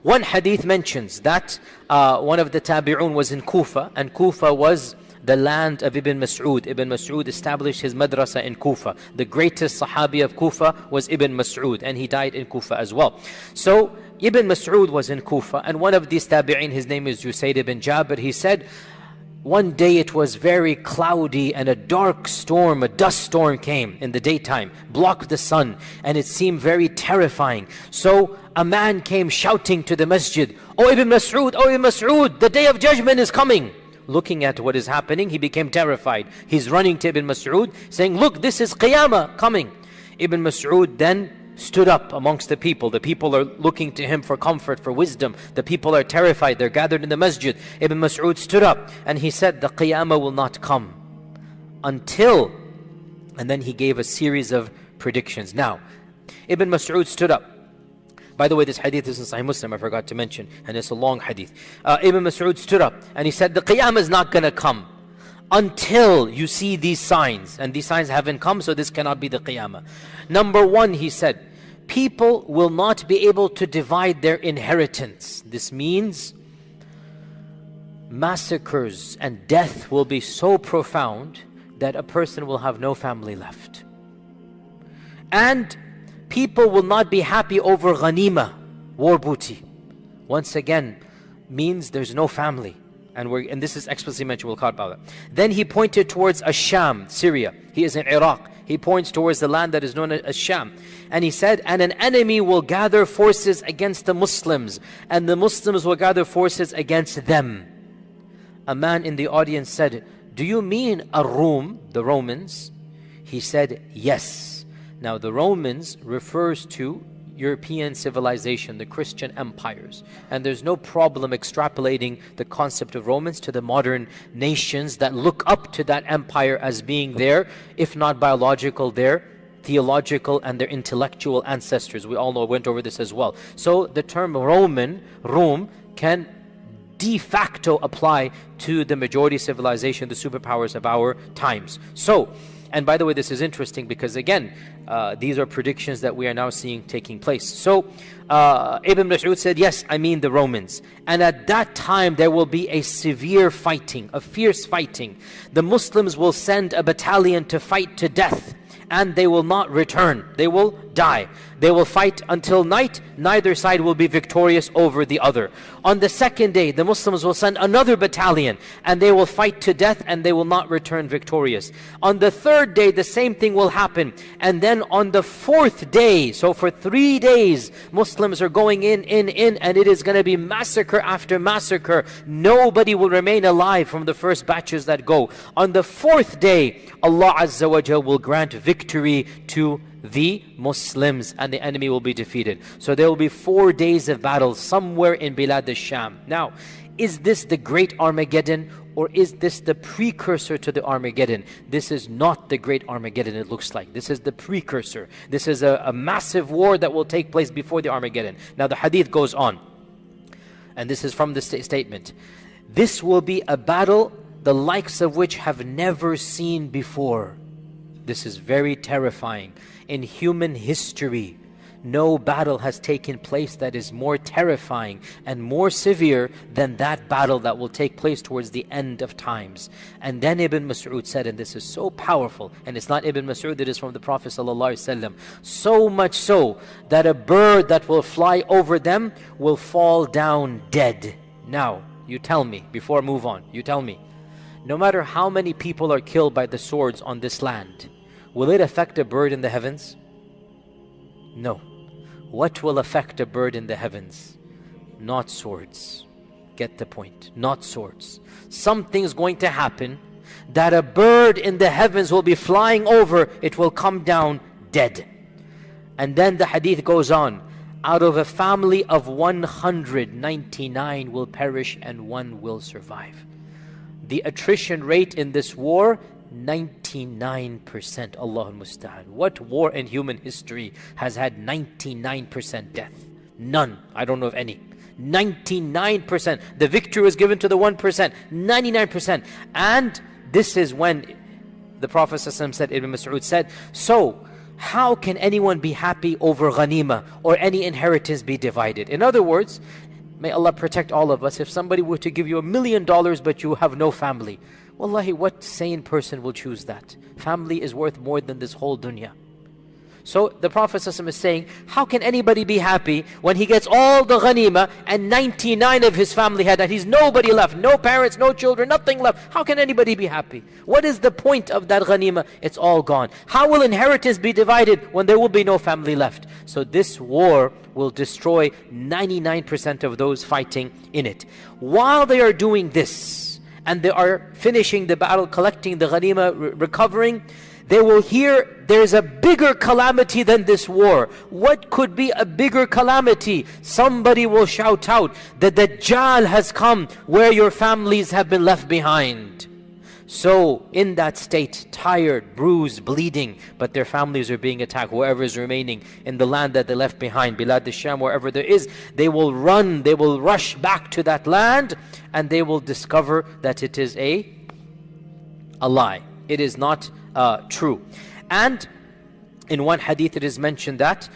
One hadith mentions that one of the tabi'un was in Kufa, and Kufa was the land of Ibn Mas'ud. Ibn Mas'ud established his madrasa in Kufa. The greatest Sahabi of Kufa was Ibn Mas'ud, and he died in Kufa as well. So Ibn Mas'ud was in Kufa, and one of these tabi'in, his name is Usayd ibn Jabir, he said, one day it was very cloudy and a dark storm, a dust storm came in the daytime, blocked the sun, and it seemed very terrifying. So a man came shouting to the masjid, "Oh Ibn Mas'ud, oh Ibn Mas'ud, the day of judgment is coming." Looking at what is happening, he became terrified. He's running to Ibn Mas'ud saying, "Look, this is Qiyamah coming." Ibn Mas'ud then stood up amongst the people. The people are looking to him for comfort, for wisdom. The people are terrified. They're gathered in the masjid. Ibn Mas'ud stood up and he said, "The Qiyamah will not come until..." And then he gave a series of predictions. Now, Ibn Mas'ud stood up. By the way, this hadith is in Sahih Muslim, I forgot to mention, and it's a long hadith. Ibn Mas'ud stood up and he said, "The Qiyamah is not going to come until you see these signs." And these signs haven't come, so this cannot be the Qiyamah. Number one, he said, people will not be able to divide their inheritance. This means massacres and death will be so profound that a person will have no family left. And people will not be happy over ghanima, war booty. Once again, means there's no family. And this is explicitly mentioned, we'll talk about that. Then he pointed towards Asham, Syria. He is in Iraq. He points towards the land that is known as Sham. And he said, "And an enemy will gather forces against the Muslims, and the Muslims will gather forces against them." A man in the audience said, "Do you mean Ar-Rum, the Romans?" He said, "Yes." Now the Romans refers to European civilization, the Christian empires. And there's no problem extrapolating the concept of Romans to the modern nations that look up to that empire as being their, if not biological, their theological and their intellectual ancestors. We all know, went over this as well. So the term Roman, Rome, can de facto apply to the majority civilization, the superpowers of our times. So, and by the way, this is interesting because again, these are predictions that we are now seeing taking place. So Ibn Mas'ud said, "Yes, I mean the Romans. And at that time there will be a severe fighting, a fierce fighting. The Muslims will send a battalion to fight to death, and they will not return. They will die. They will fight until night. Neither side will be victorious over the other. On the second day, the Muslims will send another battalion, and they will fight to death, and they will not return victorious. On the third day, the same thing will happen. And then on the fourth day, so for 3 days, Muslims are going in, and it is going to be massacre after massacre. Nobody will remain alive from the first batches that go. On the fourth day, Allah Azza wa Jal will grant victory to the Muslims, and the enemy will be defeated. So there will be 4 days of battle somewhere in Bilad al-Sham. Now, is this the great Armageddon, or is this the precursor to the Armageddon? This is not the great Armageddon, it looks like. This is the precursor. This is a massive war that will take place before the Armageddon. Now the hadith goes on, and this is from the statement. "This will be a battle the likes of which have never seen before." This is very terrifying. In human history, no battle has taken place that is more terrifying and more severe than that battle that will take place towards the end of times. And then Ibn Mas'ud said, and this is so powerful, and it's not Ibn Mas'ud, it is from the Prophet ﷺ, so much so that a bird that will fly over them will fall down dead. Now, you tell me, before I move on, you tell me, no matter how many people are killed by the swords on this land, will it affect a bird in the heavens? No. What will affect a bird in the heavens? Not swords. Get the point. Not swords. Something's going to happen that a bird in the heavens will be flying over, it will come down dead. And then the hadith goes on, out of a family of 199 will perish and 1 will survive. The attrition rate in this war, 99%. Allahul Musta'an. What war in human history has had 99% death? None. I don't know of any. 99%. The victory was given to the 1%. 99%. And this is when the Prophet ﷺ said, Ibn Mas'ud said, so how can anyone be happy over ghanima or any inheritance be divided? In other words, May Allah protect all of us. If somebody were to give you $1,000,000 but you have no family, wallahi, what sane person will choose that? Family is worth more than this whole dunya. So the Prophet ﷺ is saying, how can anybody be happy when he gets all the ghanima and 99 of his family had that? He's nobody left, no parents, no children, nothing left. How can anybody be happy? What is the point of that ghanima? It's all gone. How will inheritance be divided when there will be no family left? So this war will destroy 99% of those fighting in it. While they are doing this, and they are finishing the battle, collecting the ghanima, recovering, they will hear there's a bigger calamity than this war. What could be a bigger calamity? Somebody will shout out, the Dajjal has come where your families have been left behind. So in that state, tired, bruised, bleeding, but their families are being attacked, whoever is remaining in the land that they left behind, Bilad al-Sham, wherever there is, they will run, they will rush back to that land, and they will discover that it is a lie. It is not true. And in one hadith it is mentioned that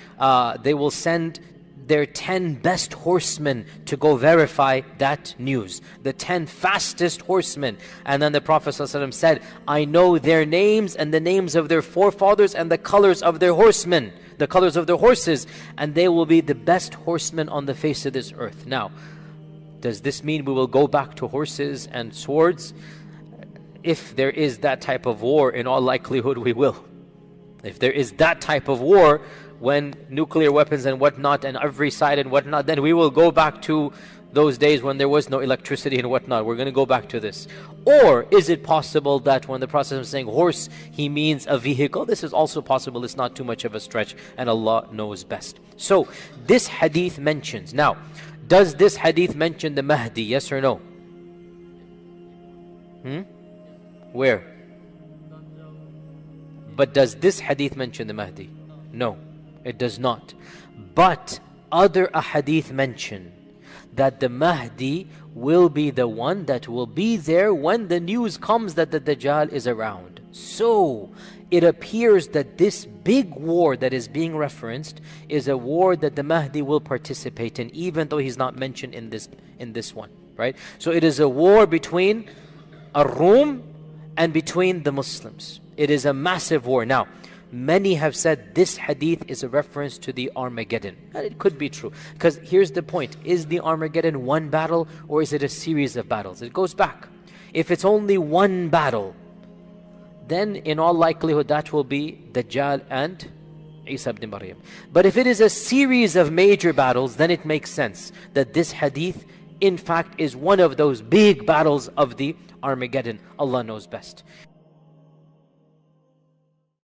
they will send their 10 best horsemen to go verify that news. The 10 fastest horsemen. And then the Prophet ﷺ said, I know their names and the names of their forefathers and the colors of their horsemen, the colors of their horses, and they will be the best horsemen on the face of this earth. Now, does this mean we will go back to horses and swords? If there is that type of war, in all likelihood we will. If there is that type of war, when nuclear weapons and whatnot and every side and whatnot, then we will go back to those days when there was no electricity and whatnot. We're going to go back to this. Or is it possible that when the Prophet is saying horse, he means a vehicle? This is also possible. It's not too much of a stretch, and Allah knows best. So this hadith mentions, now does this hadith mention the Mahdi, yes or no? Where? But does this hadith mention the Mahdi? No, it does not. But other ahadith mention that the Mahdi will be the one that will be there when the news comes that the Dajjal is around. So it appears that this big war that is being referenced is a war that the Mahdi will participate in, even though he's not mentioned in this one, right? So it is a war between Ar-Rum and between the Muslims. It is a massive war. Now, many have said this hadith is a reference to the Armageddon. And it could be true. Because here's the point. Is the Armageddon one battle or is it a series of battles? It goes back. If it's only one battle, then in all likelihood that will be Dajjal and Isa ibn Maryam. But if it is a series of major battles, then it makes sense that this hadith in fact is one of those big battles of the Armageddon. Allah knows best.